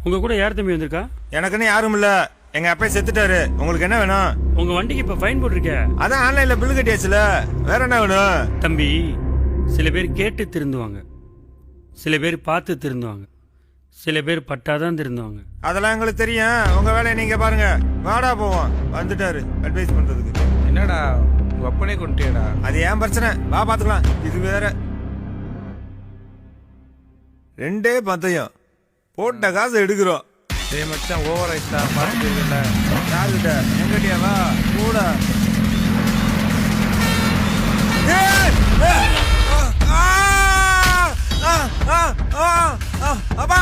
உங்க கூட யார் தம்பி வந்திருக்கா? எனக்குன்னு யாரும் இல்ல, எங்க அப்பா செத்துட்டாரு. உங்களுக்கு என்ன வேணும்? உங்க வண்டிக்கு இப்ப ஃபைன் போட்டிருக்க. அதான் ஆன்லைன்ல பில் கட்டியாச்சுல, வேற என்ன வேணும்? தம்பி, சில பேர் கேட்டு திருந்துவாங்க, சில பேர் பார்த்து திருந்துவாங்க, சில பேர் பட்டாதான் திருந்துவாங்க. அதெல்லாம் எங்களுக்கு தெரியும். உங்க வேலையை நீங்க பாருங்க. வாடா போவோம். வந்துட்டாரு அட்வைஸ் பண்றதுக்கு. என்னடா உங்க அப்பனே கொண்டுட்டியடா? அது ஏன் பிரச்சனை, வா பாத்துக்கலாம். இது வேற ரெண்டே பந்தயம், போட்ட காசு எடுக்கிறோம். டேய் மச்சான், ஓவர் ஆயிட்டா பாத்துட்டீங்கல்ல. யாருக்கிட்ட? எங்கிட்டயா? வா கூட. அப்பா